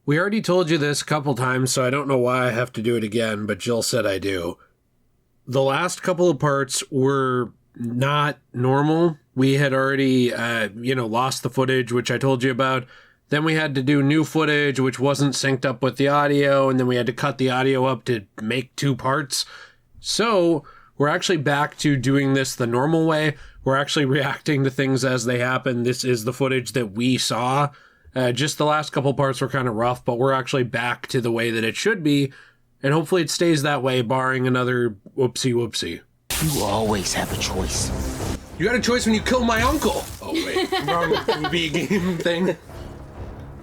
We already told you this a couple times, so I don't know why I have to do it again, but Jill said I do. The last couple of parts were not normal. We had already, lost the footage, which I told you about. Then we had to do new footage, which wasn't synced up with the audio, and then we had to cut the audio up to make 2 parts. So we're actually back to doing this the normal way. We're actually reacting to things as they happen. This is the footage that we saw. Just the last couple parts were kind of rough, but we're actually back to the way that it should be, and hopefully it stays that way, barring another whoopsie. You always have a choice. You got a choice when you kill my uncle! Oh, wait. Wrong B game thing.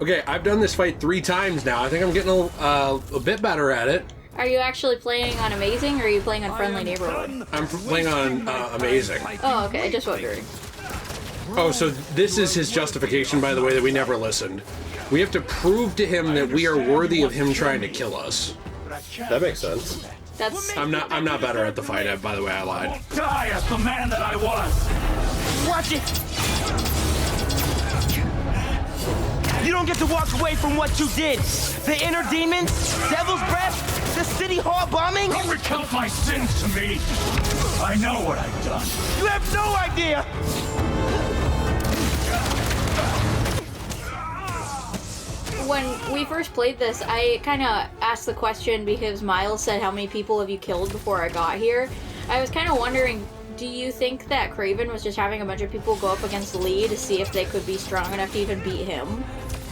Okay, I've done this fight 3 times now. I think I'm getting a bit better at it. Are you actually playing on Amazing, or are you playing on Friendly Neighborhood? I'm playing on Amazing. Oh, okay, just wondering. Oh, so this is his justification, by the way, that we never listened. We have to prove to him that we are worthy of him trying to kill us. That makes sense. I'm not better at the fight, by the way, I lied. Die as the man that I was! Watch it! You don't get to walk away from what you did. The inner demons, devil's breath, the city hall bombing. Don't recount my sins to me. I know what I've done. You have no idea. When we first played this, I kind of asked the question because Miles said, how many people have you killed before I got here? I was kind of wondering, do you think that Kraven was just having a bunch of people go up against Lee to see if they could be strong enough to even beat him?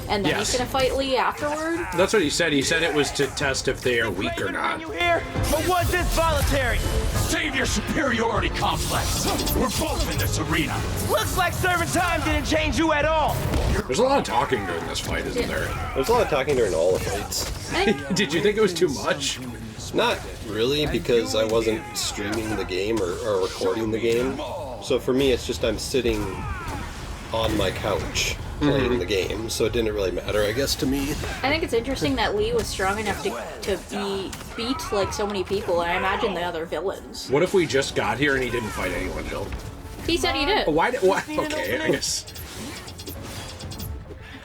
And then he's gonna fight Lee afterward? That's what he said. He said it was to test if they are weak or not. You here? Or was this voluntary? Save your superiority complex. We're both in this arena. Looks like serving time didn't change you at all. There's a lot of talking during this fight, isn't there? There's a lot of talking during all the fights. Did you think it was too much? Not really, because I wasn't streaming the game or recording the game. So for me, it's just I'm sitting on my couch playing the game, so it didn't really matter, I guess, to me. I think it's interesting that Lee was strong enough to beat like so many people, and I imagine the other villains. What if we just got here and he didn't fight anyone, Jill? He said he did. Why? Okay, I guess.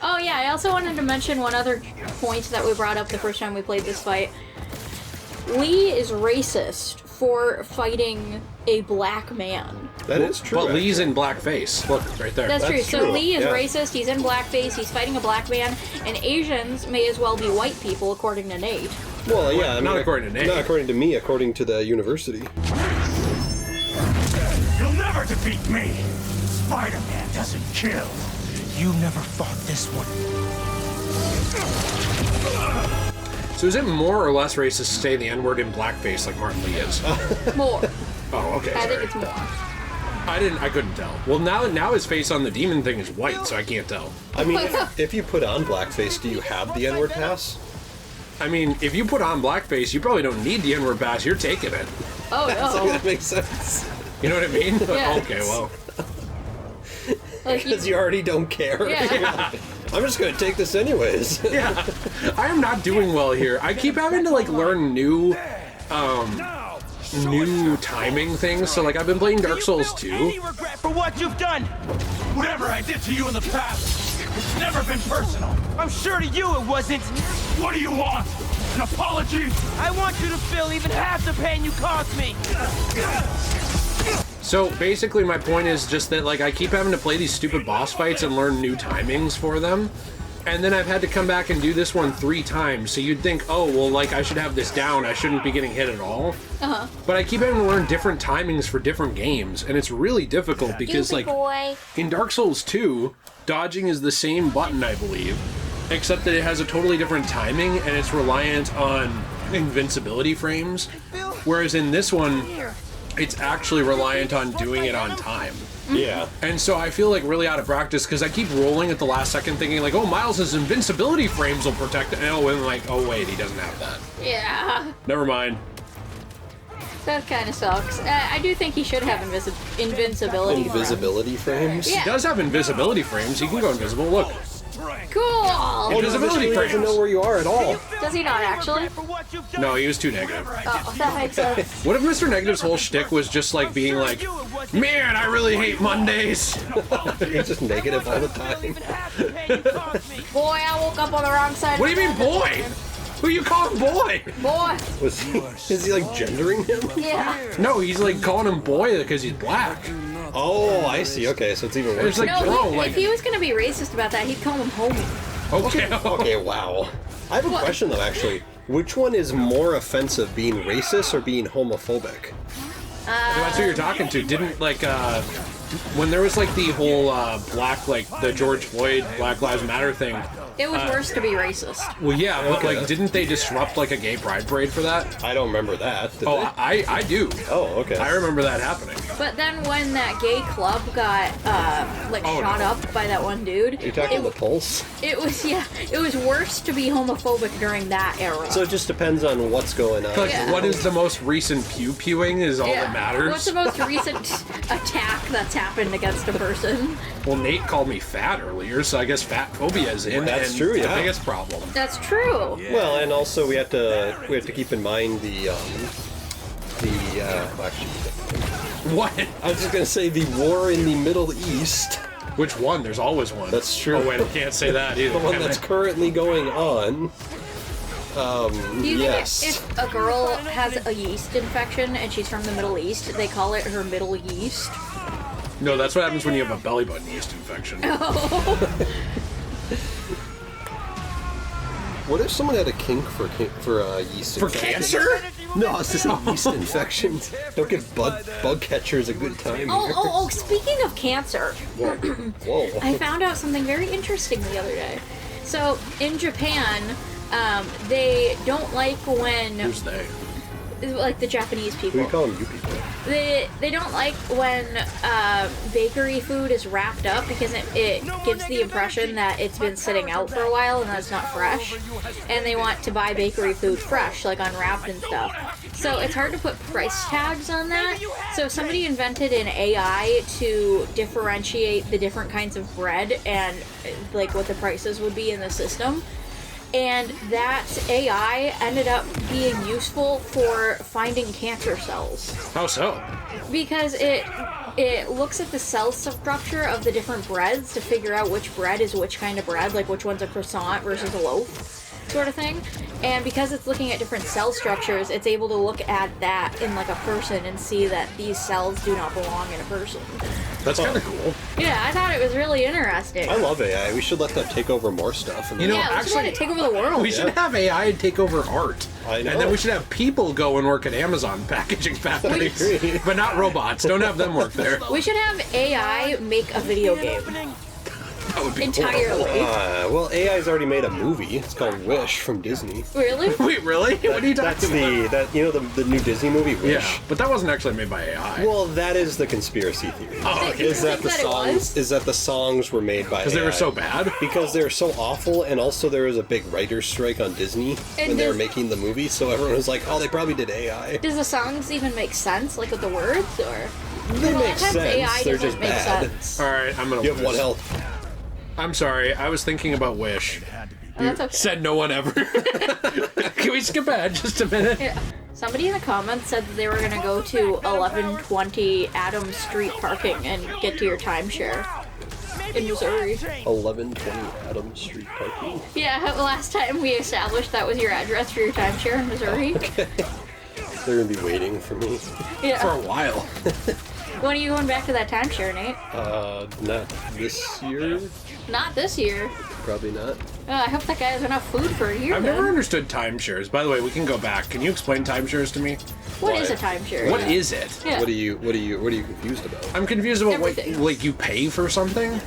Oh yeah, I also wanted to mention one other point that we brought up the first time we played this fight. Lee is racist for fighting a black man. That is true. But Lee's in blackface. Look, right there. That's true. So Lee is yeah. racist, he's in blackface, he's fighting a black man, and Asians may as well be white people, according to Nate. Well, yeah. Not according to Nate. Not according to me, according to the university. You'll never defeat me. Spider-Man doesn't kill. You never fought this one. So is it more or less racist to say the N-word in blackface like Martin Lee is? More. Oh, okay. I Sorry. think it's more. I couldn't tell. Well, now his face on the demon thing is white, so I can't tell. I mean, if you put on blackface, do you have the N-word pass? I mean, if you put on blackface, you probably don't need the N-word pass. You're taking it. Oh So no. that makes sense. You know what I mean? Yeah. Okay, well. Like, Because you already don't care. Yeah. I'm just gonna take this anyways. Yeah. I am not doing well here. I keep having to, like, learn new timing things. So, like, I've been playing Dark Souls 2. Any regret for what you've done? Whatever I did to you in the past, it's never been personal. I'm sure to you it wasn't. What do you want? An apology? I want you to feel even half the pain you caused me. So basically my point is just that, like, I keep having to play these stupid boss fights and learn new timings for them. And then I've had to come back and do this one 3 times. So you'd think, oh, well, like, I should have this down. I shouldn't be getting hit at all. Uh-huh. But I keep having to learn different timings for different games. And it's really difficult because, like, in Dark Souls 2, dodging is the same button, I believe. Except that it has a totally different timing and it's reliant on invincibility frames. Whereas in this one, it's actually reliant on doing it on time. Yeah. And so I feel like really out of practice because I keep rolling at the last second thinking like, oh, Miles' invincibility frames will protect it. And like, oh wait, he doesn't have that. Yeah. Never mind. That kind of sucks. I do think he should have invincibility. Invisibility frames? Yeah. He does have invisibility frames. He can go invisible. Look. Cool! Invisibility He doesn't know frames. where you are at all. Does he not actually? No, he was too negative. Oh, that makes sense. What if Mr. Negative's whole shtick was just like being like, man, I really hate Mondays. He's just negative all the time. Boy, I woke up on the wrong side. What do you mean, boy? Who you calling boy? Boy. Is he like gendering him? Yeah. No, he's like calling him boy because he's black. Oh, I see. Okay, so it's even worse. It's like, No, bro, if he was gonna be racist about that, he'd call him homie. okay. Okay, wow. I have a question though, actually. Which one is more offensive, being racist or being homophobic? That's who you're talking to. Didn't when there was like the whole black, like the George Floyd Black Lives Matter thing. It was worse to be racist. Well, yeah, but like, didn't they disrupt like a gay pride parade for that? I don't remember that. Did Oh, they? I do. Oh, okay. I remember that happening. But then when that gay club got shot up by that one dude, You're talking the Pulse? it was worse to be homophobic during that era. So it just depends on what's going on. Like, Yeah. what is the most recent pew-pewing is all that matters. What's the most recent attack that's happened against a person? Well, Nate called me fat earlier, so I guess fat phobia is in. That's and true, it's yeah. the biggest problem. That's true. Well, and also we have to keep in mind What? I was just gonna say the war in the Middle East. Which one? There's always one. That's true. Oh, wait, I can't say that either. The one that's currently going on. Do you Yes. think if a girl has a yeast infection and she's from the Middle East, they call it her Middle Yeast? No, that's what happens when you have a belly button yeast infection. What if someone had a kink for yeast For infection? cancer? No, it's just a yeast infection. Don't give bug catchers a good time. Oh, speaking of cancer, Whoa. I found out something very interesting the other day. So, in Japan, they don't like when, Who's they? like the Japanese Who people, you calling you people? they don't like when bakery food is wrapped up because it gives the impression that it's been sitting out for a while and that it's not fresh. And they want to buy bakery food fresh, like unwrapped and stuff. So it's hard to put price tags on that. So somebody invented an AI to differentiate the different kinds of bread and like what the prices would be in the system. And that AI ended up being useful for finding cancer cells. How so? Because it looks at the cell structure of the different breads to figure out which bread is which kind of bread, like which one's a croissant versus a loaf, sort of thing. And because it's looking at different cell structures, it's able to look at that in like a person and see that these cells do not belong in a person. That's kind of cool. Yeah, I thought it was really interesting. I love AI. We should let that take over more stuff. You know, yeah, we should let actually, it take over the world. we should have AI take over art. I know. And then we should have people go and work at Amazon packaging factories. agree. But not robots. Don't have them work there. We should have AI make a video game That would be entirely. Well, AI's already made a movie. It's called Wish from Disney. Really? Cool. Wait, really? What are you That's talking about? the new Disney movie Wish. Yeah, but that wasn't actually made by AI. Well, that is the conspiracy theory. Oh, okay. Is that the Think that it songs? was? Is that the songs were made by? Because they were AI. so bad? Because they were so awful, and also there was a big writer's strike on Disney when they were does- making the movie. So everyone was like, "Oh, they probably did AI." Does the songs even make sense, like with the words, or? They A lot make of times sense. AI They're doesn't just make bad. sense. All right, I'm gonna You have lose. one health. I'm sorry. I was thinking about Wish. Oh, that's okay. Said no one ever. Can we skip ahead just a minute? Yeah. Somebody in the comments said that they were gonna go to 1120 Adams Street parking and get to your timeshare in Missouri. 1120 Adams Street parking. Yeah, last time we established that was your address for your timeshare in Missouri. They're gonna be waiting for me. For Yeah. a while. When are you going back to that timeshare, Nate? Not this year. Not this year. Probably not. I hope that guy has enough food for a year. I've then. never understood timeshares. By the way, we can go back. Can you explain timeshares to me? What is a timeshare? What is it? Yeah. What are you confused about? I'm confused about what, Everything. like, you pay for something?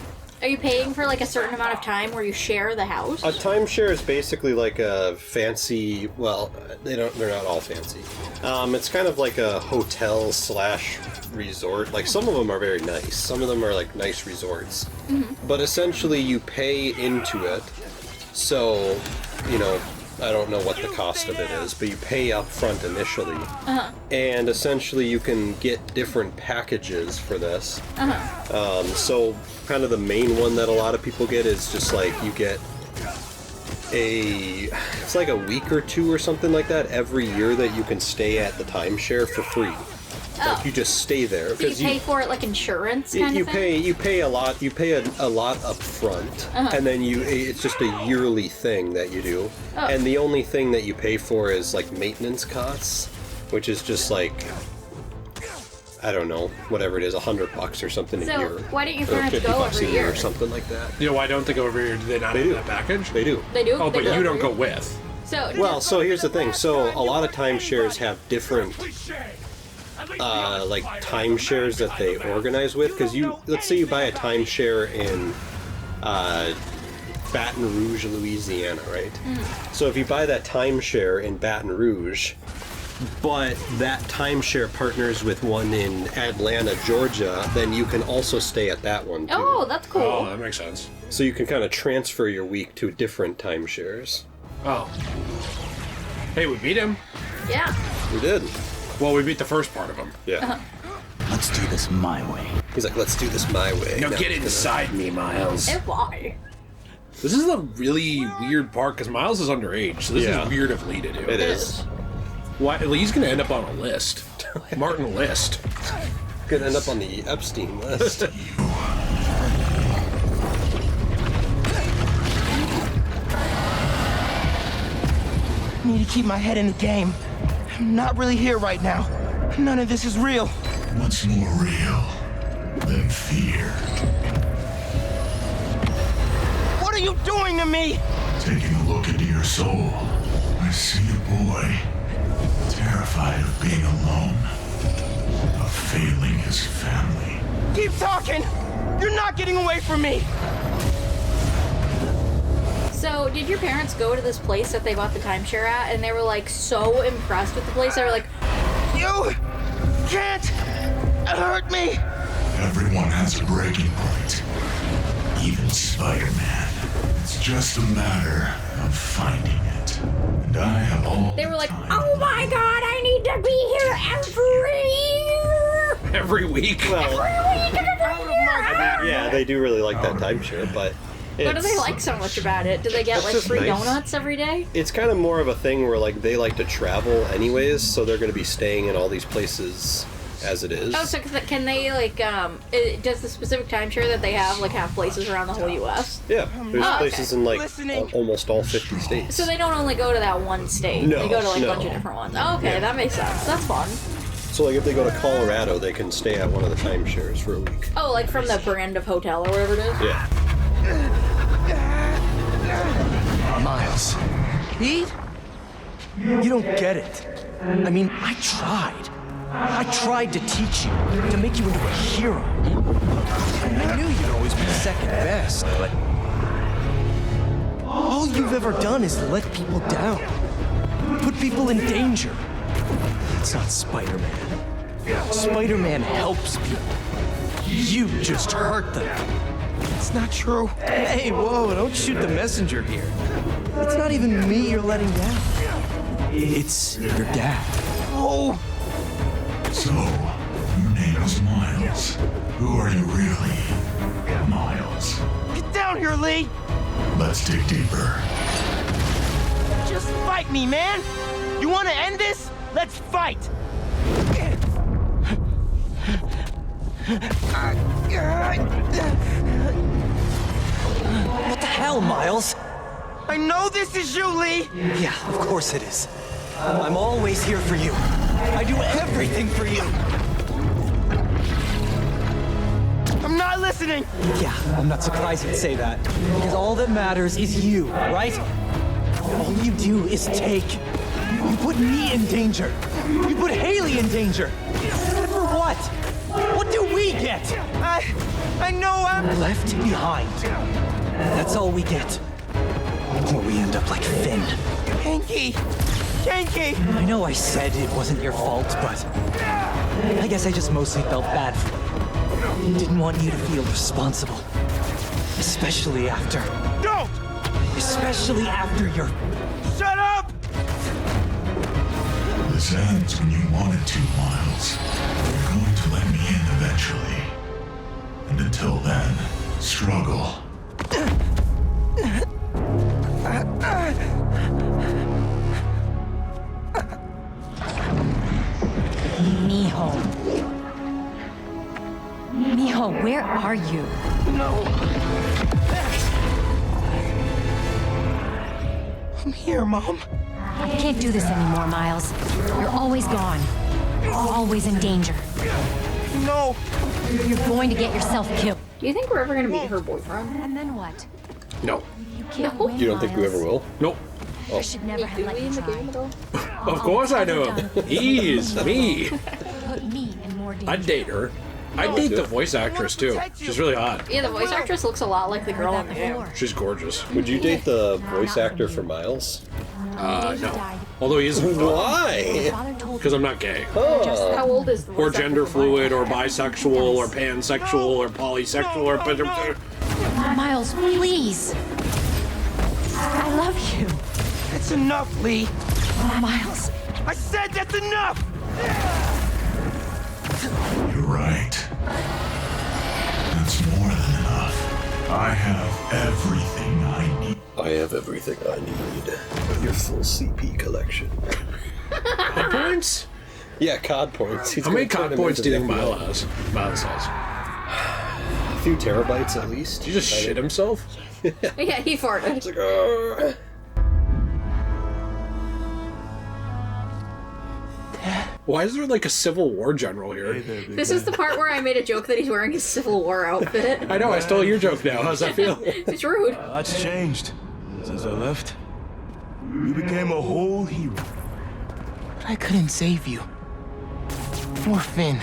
Are you paying for like a certain amount of time where you share the house? A timeshare is basically like a fancy. Well, they're not all fancy. It's kind of like a hotel / resort. Like some of them are very nice. Some of them are like nice resorts. But essentially, you pay into it. So, I don't know what the cost of it is, but you pay up front initially. And essentially, you can get different packages for this. So, kind of the main one that a lot of people get is just like you get it's like a week or two or something like that every year that you can stay at the timeshare for free. Like you just stay there So you pay for it like insurance kind of thing? You pay a lot. You pay a lot up front, and then it's just a yearly thing that you do. Oh. And the only thing that you pay for is like maintenance costs, which is just like, I don't know, whatever it is, $100 or something a year. So why don't your Or parents $50 go a every year year? or something like that. You know, why don't they go over here? Do they not They have do. that package? They do. They do? Oh, They but go you don't every go year? with. So, Well, so here's the thing. So a lot of timeshares have different like timeshares that they organize with, because let's say you buy a timeshare in Baton Rouge, Louisiana, right? So if you buy that timeshare in Baton Rouge, but that timeshare partners with one in Atlanta, Georgia, then you can also stay at that one too. oh, that's cool. Oh, that makes sense. So you can kind of transfer your week to different timeshares. Oh. Hey, we beat him. Yeah. We did. Well, we beat the first part of him. Yeah. Let's do this my way. He's like, let's do this my way. Now No, get inside me, Miles. And why? This is a really weird part because Miles is underage, so this Yeah. is weird of Lee to do. It is. Why? Lee's gonna end up on a list. Martin List. Gonna end up on the Epstein list. I need to keep my head in the game. I'm not really here right now. None of this is real. What's more real than fear? What are you doing to me? Taking a look into your soul, I see a boy terrified of being alone, of failing his family. Keep talking. You're not getting away from me. So, did your parents go to this place that they bought the timeshare at, and they were like so impressed with the place? They were like, You can't hurt me. Everyone has a breaking point, even Spider-Man. It's just a matter of finding it. And I have all they were like, time. oh my god, I need to be here every year. Every week. Well, Every week. yeah, they do really like that timeshare, but What do they like so much about it? Do they get It's like just free nice. donuts every day? It's kind of more of a thing where like they like to travel anyways, so they're going to be staying in all these places as it is. Oh, so can they like does the specific timeshare that they have like have places around the whole U.S.? Yeah, there's Oh, places in like Listening. almost all 50 states. So they don't only go to that one state. No, they go to like a no. bunch of different ones. Oh, okay, Yeah. that makes sense. That's fun. So like if they go to Colorado, they can stay at one of the timeshares for a week. Oh, like from the brand of hotel or whatever it is? Yeah. Miles, Pete? you don't get it. I mean, I tried. I tried to teach you, to make you into a hero. I knew you'd always be second best, but all you've ever done is let people down, put people in danger. It's not Spider-Man. Spider-Man helps people. You just hurt them. It's not true. Hey, whoa, don't shoot the messenger here. It's not even me you're letting down. It's your dad. Oh, So, your name is Miles. Who are you really, Miles? get down here, Lee. Let's dig deeper. Just fight me, man. You want to end this? Let's fight. What the hell, Miles? I know this is you, Lee. Yeah, of course it is. I'm always here for you. I do everything for you. I'm not listening. Yeah, I'm not surprised you'd say that. Because all that matters is you, right? All you do is take. You put me in danger. You put Haley in danger. And for what? What do we get? I know I'm... Left behind. That's all we get. Or we end up like Finn. Hanky. Hanky. I know I said it wasn't your fault, but I guess I just mostly felt bad for you. Didn't want you to feel responsible. Especially after your... Shut up. This ends when you wanted to, Miles. You're going to let me in eventually. And until then, struggle. Me home. Oh, where are you? No. I'm here, Mom. I can't do this anymore, Miles. You're always gone. Always in danger. No. You're going to get yourself killed. Do you think we're ever gonna meet her boyfriend? And then what? No. You can't No. win, You don't think we Miles. ever will? Nope. I should never Do have we let you in the try. game at all? Of course I do. He's me. Put me in more danger. I'd date her. I'd date the voice actress too. She's really hot. Yeah, the voice actress looks a lot like the girl in the game. She's gorgeous. Would you date the voice actor for Miles? No. Although he is Why? because I'm not gay. How old is the voice Or actor gender for Miles? fluid, or bisexual, or pansexual, or polysexual, or... Miles, please. I love you. It's enough, Lee. Miles. I said that's enough! You're right. That's more than enough. I have everything I need. I have everything I need. Your full CP collection. COD points? Yeah, COD points. He's How many gonna COD turn points him do you into think FBI. Miles has? Miles has. A few terabytes at least. Did he just shit himself? Yeah, he farted. It's like, "Argh." Why is there like a Civil War general here? This is the part where I made a joke that he's wearing his Civil War outfit. I know, I stole your joke now. How's that feel? It's rude. Lots changed since I left. You became a whole hero. But I couldn't save you. Or Finn.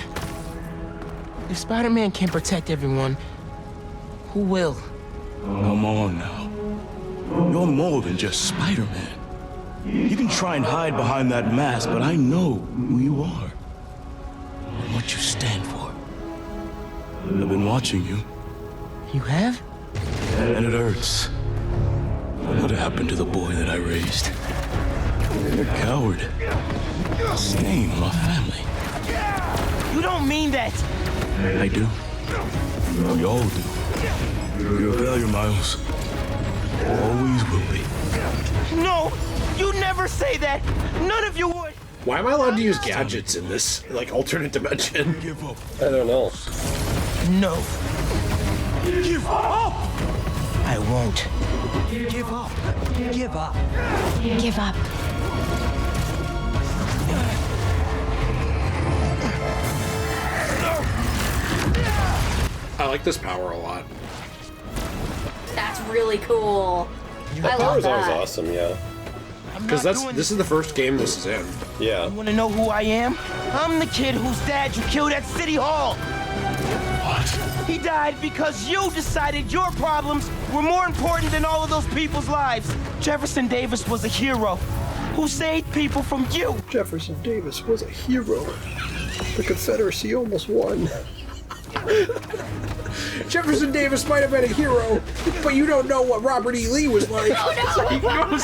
If Spider-Man can't protect everyone, who will? Come on now. You're more than just Spider-Man. You can try and hide behind that mask, but I know who you are. And what you stand for. I've been watching you, You have? and it hurts. What happened to the boy that I raised? You're a coward. Stain on my family. You don't mean that! I do. We all do. You're a failure, Miles. Always will be. No! You never say that! None of you would! Why am I allowed to use gadgets in this, like, alternate dimension? Give up. I don't know. No, Give up! I won't. Give up. Give up. Give up. I like this power a lot. That's really cool. I That love power's always that. awesome, yeah. Because this is the first game this is in. Yeah. You wanna know who I am? I'm the kid whose dad you killed at City Hall! What? He died because you decided your problems were more important than all of those people's lives. Jefferson Davis was a hero who saved people from you. Jefferson Davis was a hero. The Confederacy almost won. Jefferson Davis might have been a hero, but you don't know what Robert E. Lee was like. Oh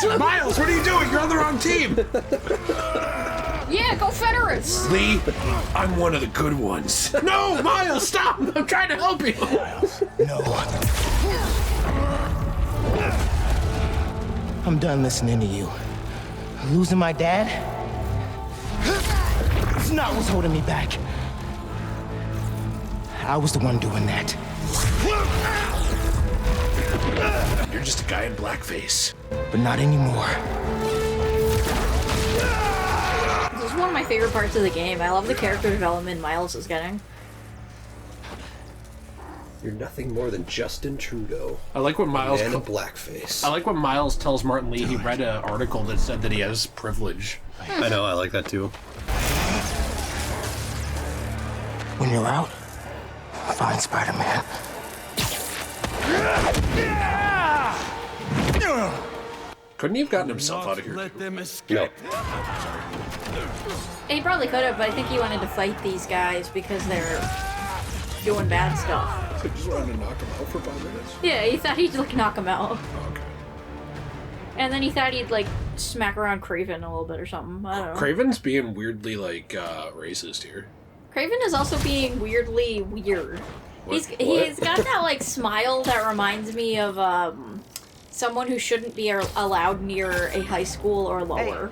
no! Miles, what are you doing? You're on the wrong team. Yeah, go Confederates! Lee, I'm one of the good ones. No, Miles, stop! I'm trying to help you. No. I'm done listening to you. Losing my dad? It's not what's holding me back. I was the one doing that. You're just a guy in blackface. But not anymore. This is one of my favorite parts of the game. I love the character development Miles is getting. You're nothing more than Justin Trudeau. I like when Miles. Man in blackface. I like when Miles tells Martin Lee he read an article that said that he has privilege. I know, I like that too. When you're out, find Spider-Man. Couldn't he have gotten himself out of here? Let them No. escape. He probably could have, but I think he wanted to fight these guys because they're doing bad stuff. I just wanted to knock him out for 5 minutes. Yeah, he thought he'd like knock him out. Okay. And then he thought he'd like smack around Kraven a little bit or something. I don't know. Kraven's being weirdly like racist here. Craven is also being weirdly weird. He's got that like smile that reminds me of someone who shouldn't be allowed near a high school or lower.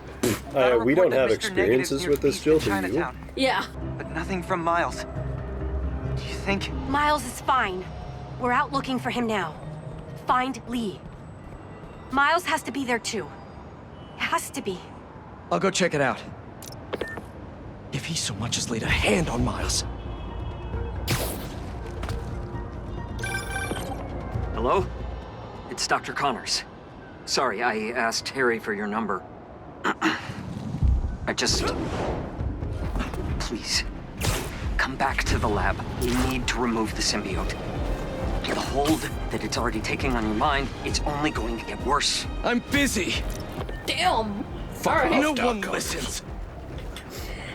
We don't have experiences with this, Jill, do you? Yeah. But nothing from Miles. Do you think? Miles is fine. We're out looking for him now. Find Lee. Miles has to be there too. Has to be. I'll go check it out. If he so much as laid a hand on Miles. Hello? It's Dr. Connors. Sorry, I asked Harry for your number. Please, come back to the lab. We need to remove the symbiote. The hold that it's already taking on your mind, it's only going to get worse. I'm busy. Damn. No one listens.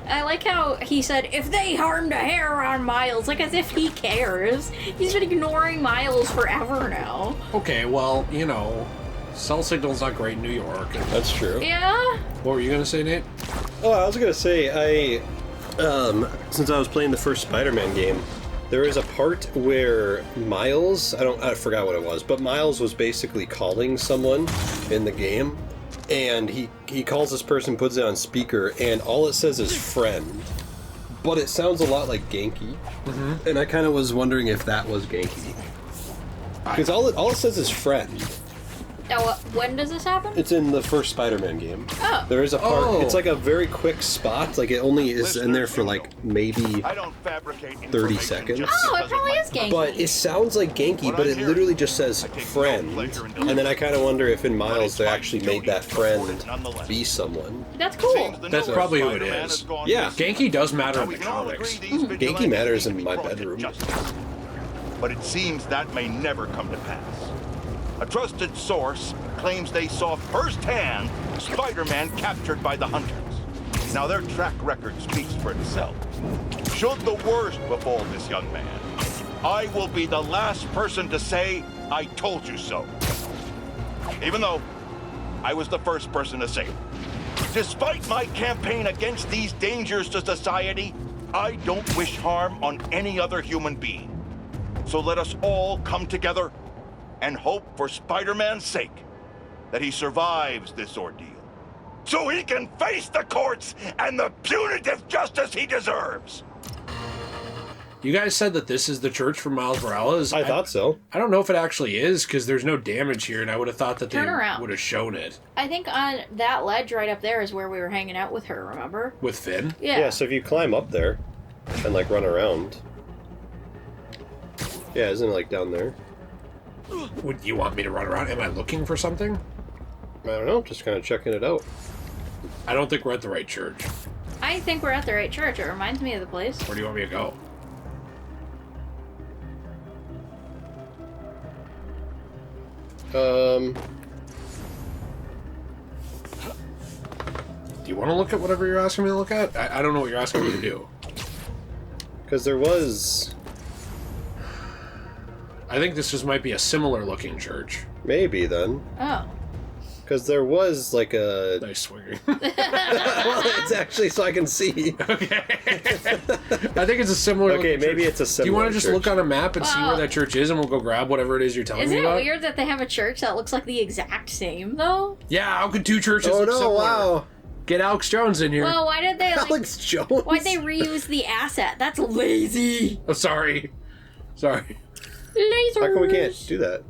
I like how he said, if they harmed a hair on Miles, like as if he cares. He's been ignoring Miles forever now. Okay, well, you know, cell signal's not great in New York. That's true. Yeah? What were you gonna say, Nate? Oh, I was gonna say, since I was playing the first Spider-Man game, there is a part where Miles, I forgot what it was, but Miles was basically calling someone in the game, and he calls this person, puts it on speaker, and all it says is friend. But it sounds a lot like Genki, and I kind of was wondering if that was Genki. Because all it says is friend. Now, when does this happen? It's in the first Spider-Man game. Oh. There is a part, it's like a very quick spot, like it only is in there for like maybe 30 seconds. Oh, it probably is Genki. But it sounds like Genki, but it literally just says friend. And then I kind of wonder if in Miles they actually made that friend be someone. That's cool. That's probably who it is. Yeah. Genki does matter in the comics. Genki matters in my bedroom. But it seems that may never come to pass. A trusted source claims they saw firsthand Spider-Man captured by the Hunters. Now their track record speaks for itself. Should the worst befall this young man, I will be the last person to say, I told you so. Even though I was the first person to say it. Despite my campaign against these dangers to society, I don't wish harm on any other human being. So let us all come together and hope for Spider-Man's sake that he survives this ordeal, so he can face the courts and the punitive justice he deserves. You guys said that this is the church for Miles Morales. I thought so. I don't know if it actually is, because there's no damage here, and I would have thought that Turn they around. would have shown it. I think on that ledge right up there is where we were hanging out with her, remember? With Finn? Yeah. So if you climb up there and like run around. Yeah, isn't it like down there? Would you want me to run around? Am I looking for something? I don't know, just kind of checking it out. I don't think we're at the right church. I think we're at the right church. It reminds me of the place. Where do you want me to go? Do you want to look at whatever you're asking me to look at? I don't know what you're asking me to do. Because there was... I think this just might be a similar looking church. Maybe then. Oh. Because there was like a... Nice swinging. Well, it's actually so I can see. Okay. I think it's a similar Okay, looking maybe church. it's a similar Do you want to just church. look on a map and see where that church is, and we'll go grab whatever it is you're telling Isn't me it about? weird that they have a church that looks like the exact same, though? Yeah, how could two churches Oh look no, similar? wow. Get Alex Jones in here. Well, why did they, like... Alex Jones? Why'd they reuse the asset? That's lazy. Oh, sorry. Sorry. Lasers. How come we can't do that?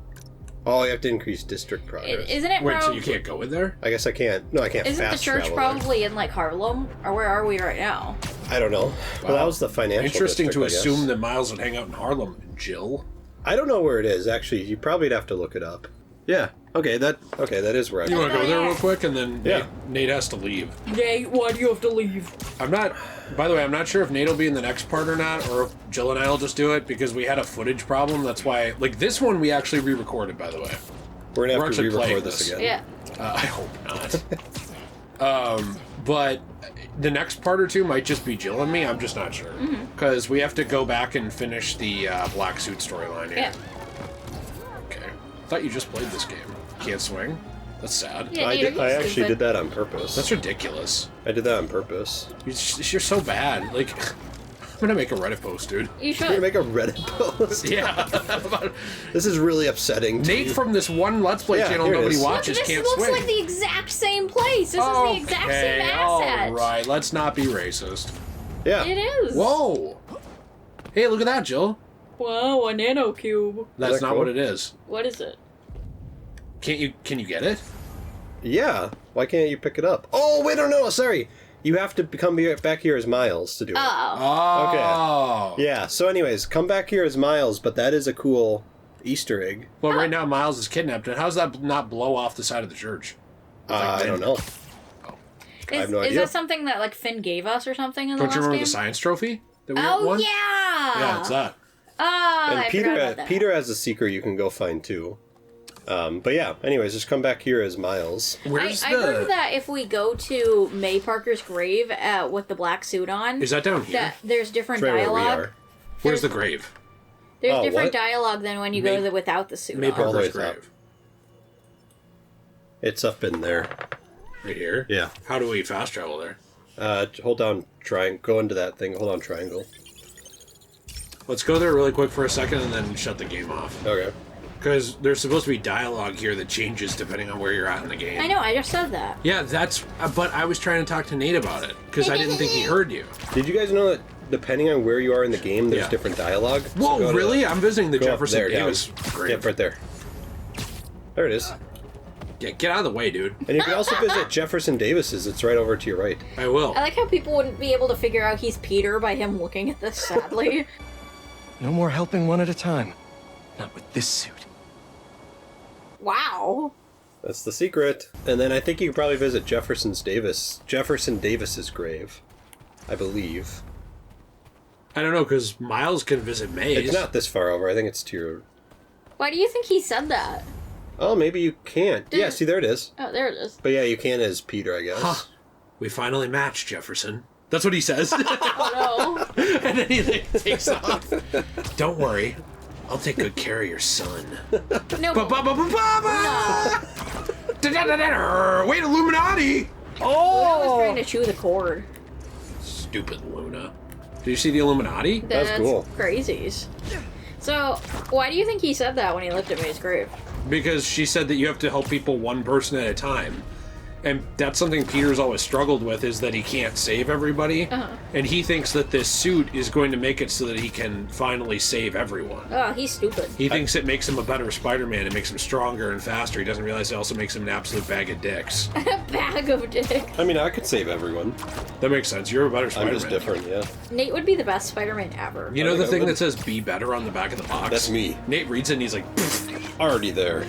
Oh, you have to increase district progress. Isn't it Wait, so probably... you can't go in there? I guess I can't. No, I can't Isn't the fast church travel probably in, like, Harlem? Or where are we right now? there. I don't know. Well, that was the financial Interesting district, to I guess. assume that Miles would hang out in Harlem, Jill. I don't know where it is, actually. You probably have to look it up. Yeah. Okay, that is where I You want to go there yeah. real quick, and then Yeah. Nate has to leave. Nate, why do you have to leave? I'm not... By the way, I'm not sure if Nate will be in the next part or not, or if Jill and I will just do it, because we had a footage problem. That's why... Like, this one we actually re-recorded, by the way. We're going to We're have to actually playing re-record this again. Yeah. I hope not. But the next part or two might just be Jill and me. I'm just not sure. Because we have to go back and finish the Black Suit storyline here. Yeah. Okay. I thought you just played this game. Can't swing? That's sad. Yeah, I Nate, are you actually stupid? did that on purpose. That's ridiculous. I did that on purpose. You're so bad. Like, I'm gonna make a Reddit post, dude. You You're should. going to make a Reddit post? Yeah. This is really upsetting to Nate me. from this one Let's Play Yeah, channel here it nobody is. watches Look, this can't looks swing. like the exact same place. This is the exact same asset. Alright, let's not be racist. Yeah. It is. Whoa! Hey, look at that, Jill. Wow, a nano cube. That's that not cool? what it is. What is it? Can you get it? Yeah. Why can't you pick it up? Oh, wait, no, sorry. You have to come back here as Miles to do it. Oh. Okay. Yeah, so anyways, come back here as Miles, but that is a cool Easter egg. Well, right now Miles is kidnapped, and how does that not blow off the side of the church? I don't know. I have no Is idea. that something that like Finn gave us or something in the Don't last you remember game? the science trophy that we Oh won? yeah. Yeah, it's that. Oh, And I forgot about that. Peter has a secret you can go find too. But yeah, anyways, just come back here as Miles. Where's I heard that if we go to May Parker's grave with the black suit on, Is that down here? that there's different It's right where we dialogue. are. Where's the grave? There's Oh, different what? dialogue than when you go May- to the without the suit May on. All the Parker's way up. grave. It's up in there. Right here? Yeah. How do we fast travel there? Hold down triangle. Go into that thing. Hold on triangle. Let's go there really quick for a second and then shut the game off. Okay. Because there's supposed to be dialogue here that changes depending on where you're at in the game. I know, I just said that. Yeah, that's... but I was trying to talk to Nate about it, because I didn't think he heard you. Did you guys know that depending on where you are in the game, there's Yeah. different dialogue? So Whoa, go to- really? I'm visiting the go up Jefferson there, down. Davis grave. Yep, right there. There it is. Yeah, get out of the way, dude. And you can also visit Jefferson Davis's. It's right over to your right. I will. I like how people wouldn't be able to figure out he's Peter by him looking at this sadly. No more helping one at a time. Not with this suit. Wow. That's the secret. And then I think you can probably visit Jefferson Davis's grave. I believe. I don't know, because Miles can visit Maze. It's not this far over. I think it's to your... Why do you think he said that? Oh, maybe you can't. Yeah, see, there it is. Oh, there it is. But yeah, you can as Peter, I guess. Huh. We finally matched, Jefferson. That's what he says. Oh no. And then he like, takes off. Don't worry. I'll take good care of your son. No. Wait, Illuminati! Luna was trying to chew the cord. Stupid Luna. Did you see the Illuminati? That's cool. Crazies. So, why do you think he said that when he looked at May's grave? Because she said that you have to help people one person at a time. And that's something Peter's always struggled with, is that he can't save everybody. And he thinks that this suit is going to make it so that he can finally save everyone. Oh, he's stupid. He thinks it makes him a better Spider-Man. It makes him stronger and faster. He doesn't realize it also makes him an absolute bag of dicks. A bag of dicks. I mean, I could save everyone. That makes sense. You're a better Spider-Man. I'm just different, yeah. Nate would be the best Spider-Man ever. You know I the think I thing would. that says "Be Better" on the back of the box? That's me. Nate reads it and he's like, Already there.